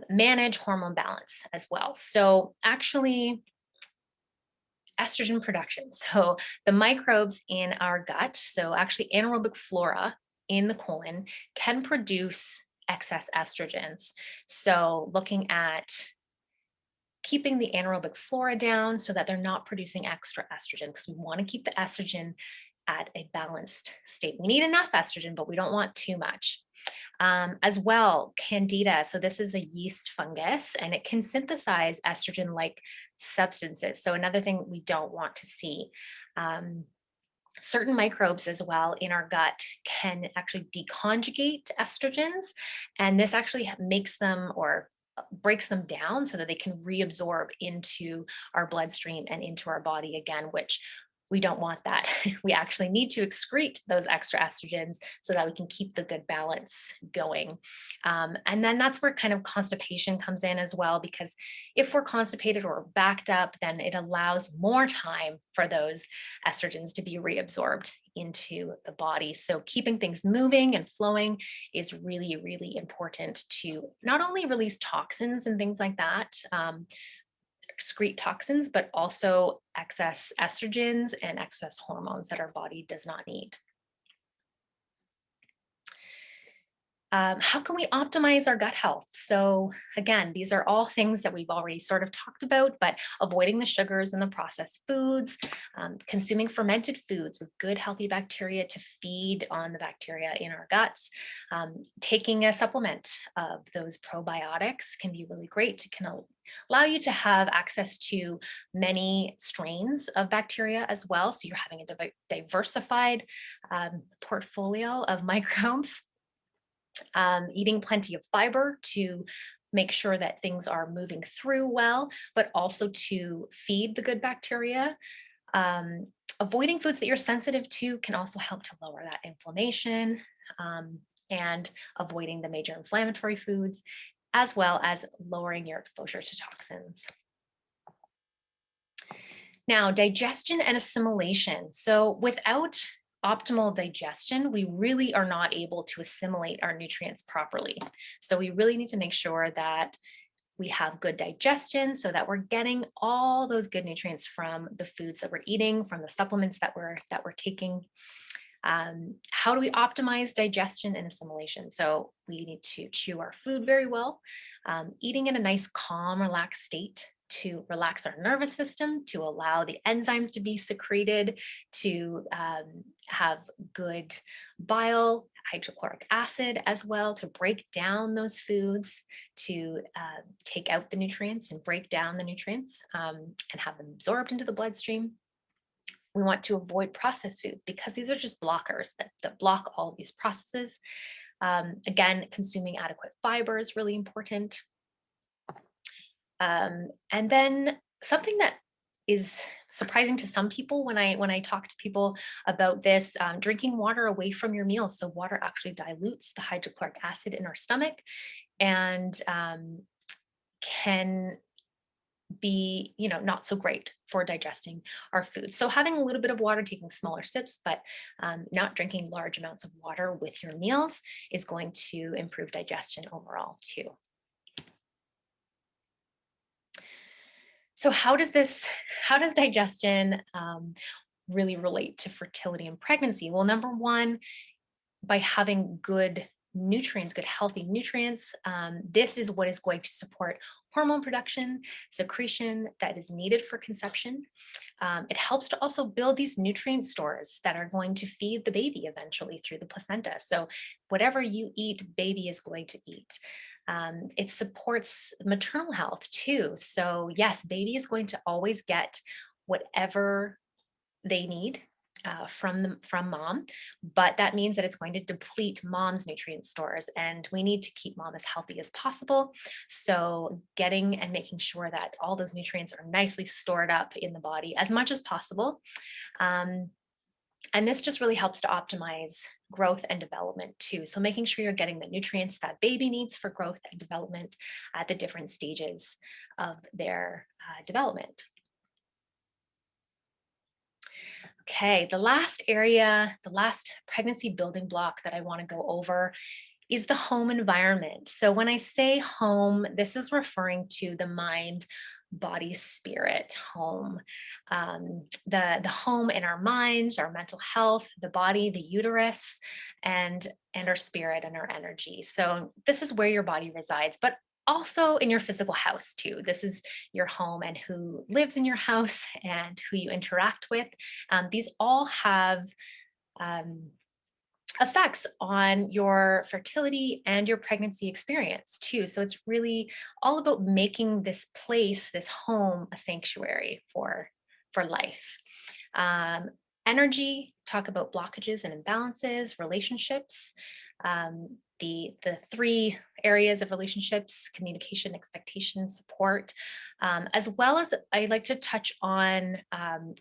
manage hormone balance as well. So actually, estrogen production. So the microbes in our gut, so actually anaerobic flora in the colon can produce excess estrogens. So looking at keeping the anaerobic flora down so that they're not producing extra estrogen, because we want to keep the estrogen at a balanced state. We need enough estrogen, but we don't want too much. As well, candida. So this is a yeast fungus and it can synthesize estrogen-like substances. So another thing we don't want to see. Certain microbes as well in our gut can actually deconjugate estrogens, and this actually makes them or breaks them down so that they can reabsorb into our bloodstream and into our body again, which we don't want that. We actually need to excrete those extra estrogens so that we can keep the good balance going. And then that's where kind of constipation comes in as well, because if we're constipated or backed up, then it allows more time for those estrogens to be reabsorbed into the body. So keeping things moving and flowing is really, really important to not only release toxins and things like that, excrete toxins, but also excess estrogens and excess hormones that our body does not need. How can we optimize our gut health? So again, these are all things that we've already sort of talked about, but avoiding the sugars and the processed foods, consuming fermented foods with good healthy bacteria to feed on the bacteria in our guts, taking a supplement of those probiotics can be really great. It can allow you to have access to many strains of bacteria as well. So you're having a diversified portfolio of microbes. Eating plenty of fiber to make sure that things are moving through well, but also to feed the good bacteria. Avoiding foods that you're sensitive to can also help to lower that inflammation, and avoiding the major inflammatory foods, as well as lowering your exposure to toxins. Now, digestion and assimilation. So without optimal digestion, we really are not able to assimilate our nutrients properly. So we really need to make sure that we have good digestion so that we're getting all those good nutrients from the foods that we're eating, from the supplements that we're taking. How do we optimize digestion and assimilation? So we need to chew our food very well, eating in a nice, calm, relaxed state to relax our nervous system, to allow the enzymes to be secreted, to have good bile, hydrochloric acid as well, to break down those foods, to take out the nutrients and break down the nutrients and have them absorbed into the bloodstream. We want to avoid processed foods because these are just blockers that block all of these processes. Again, consuming adequate fiber is really important. And then something that is surprising to some people when I talk to people about this, drinking water away from your meals. So water actually dilutes the hydrochloric acid in our stomach and can be, not so great for digesting our food. So having a little bit of water, taking smaller sips, but not drinking large amounts of water with your meals is going to improve digestion overall too. So how does digestion really relate to fertility and pregnancy? Well, number one, by having good nutrients, good healthy nutrients, this is what is going to support hormone production, secretion that is needed for conception. It helps to also build these nutrient stores that are going to feed the baby eventually through the placenta. So whatever you eat, baby is going to eat. It supports maternal health too. So yes, baby is going to always get whatever they need from mom, but that means that it's going to deplete mom's nutrient stores, and we need to keep mom as healthy as possible. So getting and making sure that all those nutrients are nicely stored up in the body as much as possible. And this just really helps to optimize growth and development too. So making sure you're getting the nutrients that baby needs for growth and development at the different stages of their development. Okay, the last pregnancy building block that I want to go over is the home environment. So when I say home, this is referring to the mind, body, spirit home. The home in our minds, our mental health, the body, the uterus, and our spirit and our energy. So this is where your body resides, but also in your physical house too. This is your home and who lives in your house and who you interact with. These all have effects on your fertility and your pregnancy experience too. So it's really all about making this place, this home, a sanctuary for life. Energy, talk about blockages and imbalances, relationships. The three areas of relationships: communication, expectation, support, as well as I like to touch on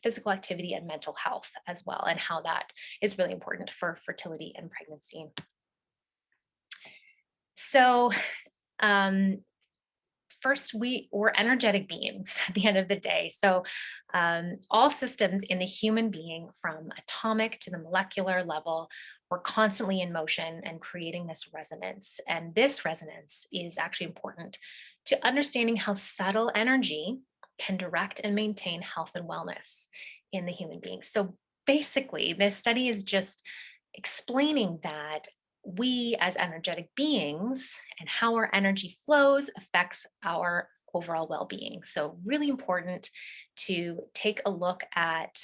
physical activity and mental health as well, and how that is really important for fertility and pregnancy. So first, we're energetic beings at the end of the day. So all systems in the human being, from atomic to the molecular level, we're constantly in motion and creating this resonance. And this resonance is actually important to understanding how subtle energy can direct and maintain health and wellness in the human being. So basically, this study is just explaining that we as energetic beings and how our energy flows affects our overall well-being. So really important to take a look at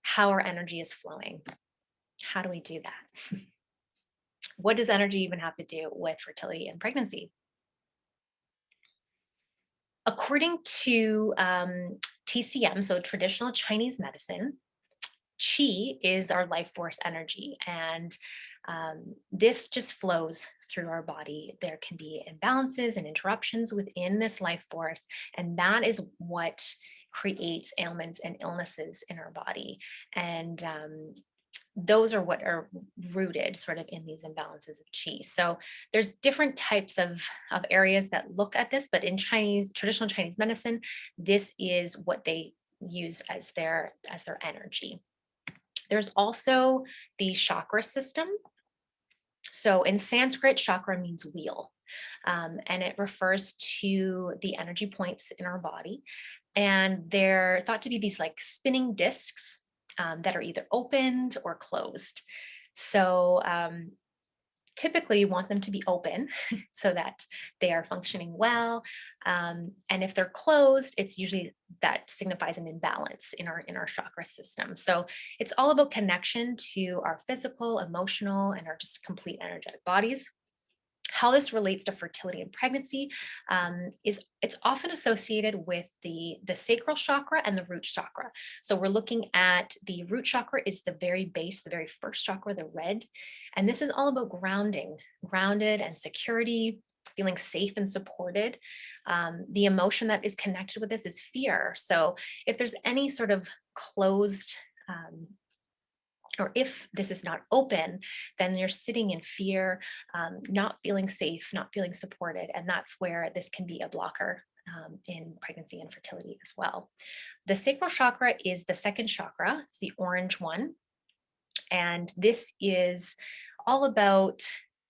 how our energy is flowing. How do we do that? What does energy even have to do with fertility and pregnancy? According to TCM, so traditional Chinese medicine, Qi is our life force energy, and this just flows through our body. There can be imbalances and interruptions within this life force, and that is what creates ailments and illnesses in our body. And those are what are rooted sort of in these imbalances of qi. So there's different types of areas that look at this, but in traditional Chinese medicine, this is what they use as their energy. There's also the chakra system. So in Sanskrit, chakra means wheel, and it refers to the energy points in our body. And they're thought to be these like spinning discs that are either opened or closed. So typically you want them to be open so that they are functioning well. And if they're closed, it's usually that signifies an imbalance in our chakra system. So it's all about connection to our physical, emotional, and our just complete energetic bodies. How this relates to fertility and pregnancy is it's often associated with the sacral chakra and the root chakra. So we're looking at the root chakra is the very base, the very first chakra, the red, and this is all about grounding, grounded and security, feeling safe and supported. The emotion that is connected with this is fear. So if there's any sort of closed or if this is not open, then you're sitting in fear, not feeling safe, not feeling supported. And that's where this can be a blocker in pregnancy and fertility as well. The sacral chakra is the second chakra, it's the orange one. And this is all about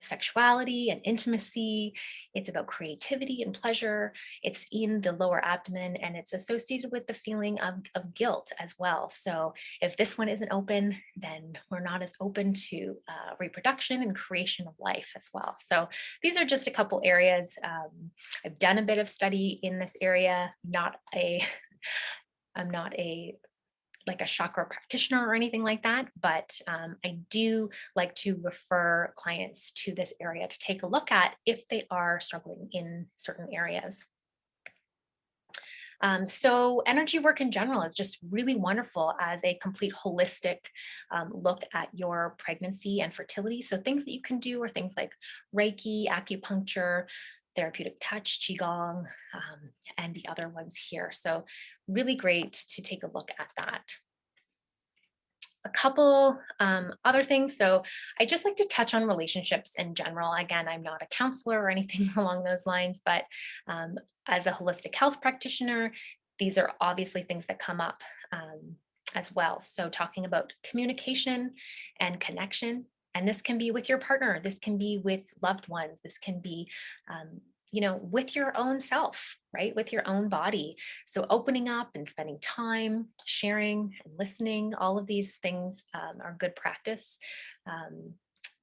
sexuality and intimacy. It's about creativity and pleasure. It's in the lower abdomen and it's associated with the feeling of guilt as well. So if this one isn't open, then we're not as open to reproduction and creation of life as well. So these are just a couple areas. I've done a bit of study in this area, I'm not a like a chakra practitioner or anything like that, but I do like to refer clients to this area to take a look at if they are struggling in certain areas. So energy work in general is just really wonderful as a complete holistic look at your pregnancy and fertility. So things that you can do are things like Reiki, acupuncture, therapeutic touch, Qigong, and the other ones here. So really great to take a look at that. A couple other things. So I just like to touch on relationships in general. Again, I'm not a counselor or anything along those lines, but as a holistic health practitioner, these are obviously things that come up as well. So talking about communication and connection, and this can be with your partner, this can be with loved ones, this can be with your own self, right? With your own body. So opening up and spending time, sharing and listening, all of these things are good practice,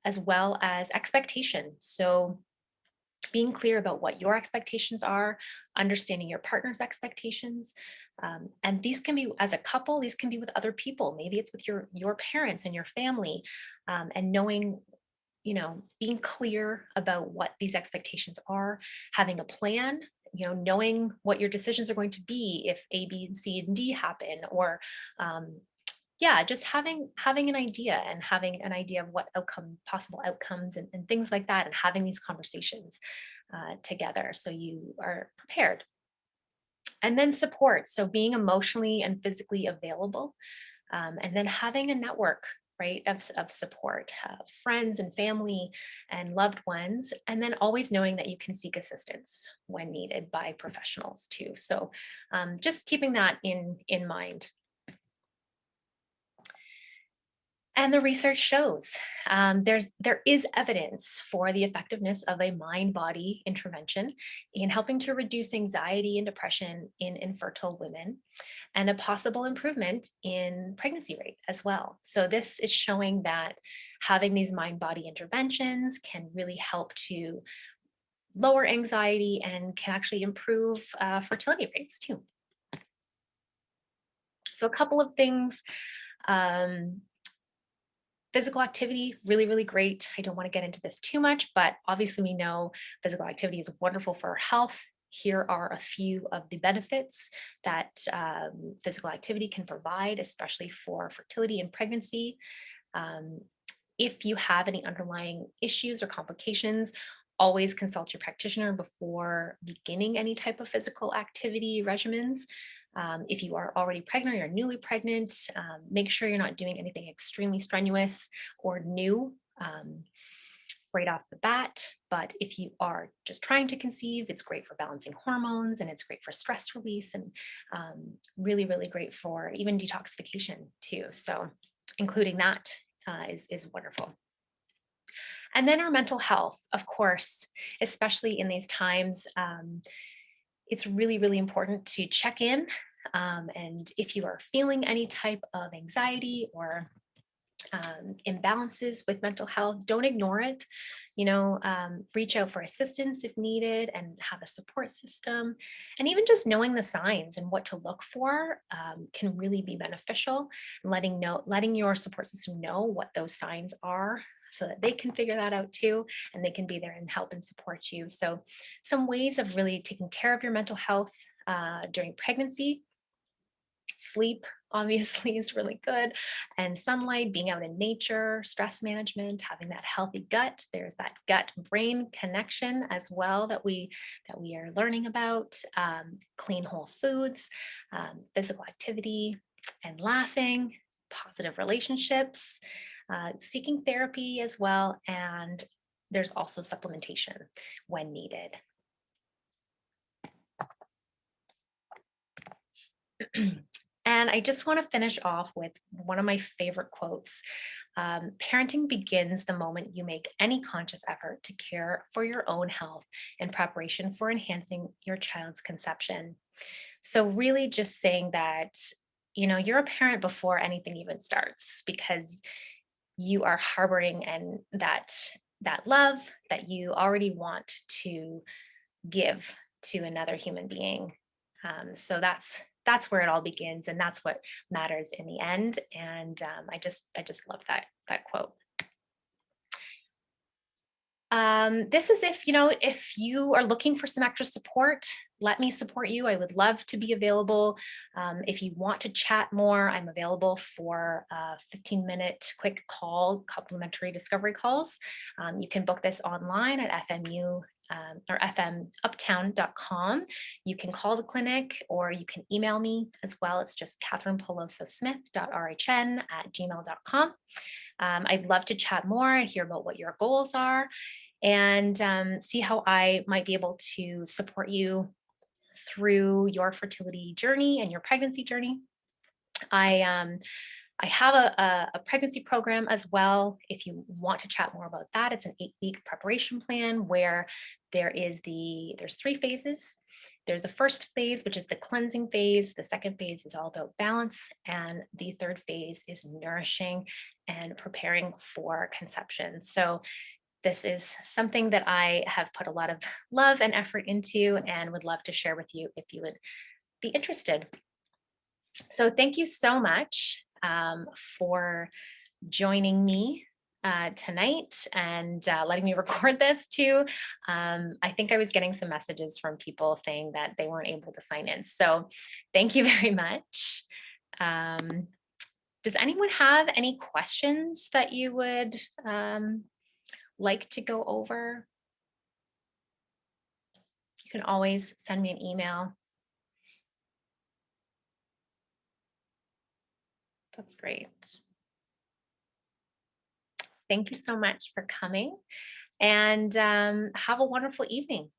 as well as expectation. So being clear about what your expectations are, understanding your partner's expectations. And these can be as a couple, these can be with other people. Maybe it's with your parents and your family, and knowing being clear about what these expectations are, having a plan, knowing what your decisions are going to be if A, B, and C and D happen, or yeah, just having an idea and having an idea of what possible outcomes and things like that, and having these conversations together so you are prepared. And then support, so being emotionally and physically available, and then having a network, right, of support, friends and family and loved ones, and then always knowing that you can seek assistance when needed by professionals too. So just keeping that in mind. And the research shows there is evidence for the effectiveness of a mind-body intervention in helping to reduce anxiety and depression in infertile women, and a possible improvement in pregnancy rate as well. So this is showing that having these mind-body interventions can really help to lower anxiety and can actually improve fertility rates too. So a couple of things. Physical activity, really, really great. I don't want to get into this too much, but obviously we know physical activity is wonderful for our health. Here are a few of the benefits that physical activity can provide, especially for fertility and pregnancy. If you have any underlying issues or complications, always consult your practitioner before beginning any type of physical activity regimens. If you are already pregnant or you're newly pregnant, make sure you're not doing anything extremely strenuous or new right off the bat. But if you are just trying to conceive, it's great for balancing hormones and it's great for stress release and really, really great for even detoxification too. So including that is wonderful. And then our mental health, of course, especially in these times, it's really, really important to check in. And if you are feeling any type of anxiety or imbalances with mental health, don't ignore it. Reach out for assistance if needed and have a support system. And even just knowing the signs and what to look for can really be beneficial. Letting your support system know what those signs are so that they can figure that out too, and they can be there and help and support you. So some ways of really taking care of your mental health during pregnancy: sleep obviously is really good, and sunlight, being out in nature, stress management, having that healthy gut. There's that gut brain connection as well that we are learning about. Clean whole foods, physical activity and laughing, positive relationships, seeking therapy as well, and there's also supplementation when needed. And I just want to finish off with one of my favorite quotes. Parenting begins the moment you make any conscious effort to care for your own health in preparation for enhancing your child's conception. So, really, just saying that, you're a parent before anything even starts, because you are harboring and that love that you already want to give to another human being. So that's where it all begins, and that's what matters in the end. And I just love that quote. This is if you are looking for some extra support, let me support you. I would love to be available. If you want to chat more, I'm available for a 15-minute quick call, complimentary discovery calls. You can book this online at FMU or fmuptown.com. You can call the clinic or you can email me as well. It's just katherinepolososmith.rhn@gmail.com. I'd love to chat more and hear about what your goals are, and see how I might be able to support you through your fertility journey and your pregnancy journey. I have a pregnancy program as well. If you want to chat more about that, it's an 8-week preparation plan where there's 3 phases. There's the first phase, which is the cleansing phase. The second phase is all about balance. And the third phase is nourishing and preparing for conception. So this is something that I have put a lot of love and effort into and would love to share with you if you would be interested. So thank you so much for joining me tonight and letting me record this too. I think I was getting some messages from people saying that they weren't able to sign in. So thank you very much. Does anyone have any questions that you would like to go over? You can always send me an email. That's great. Thank you so much for coming, and have a wonderful evening.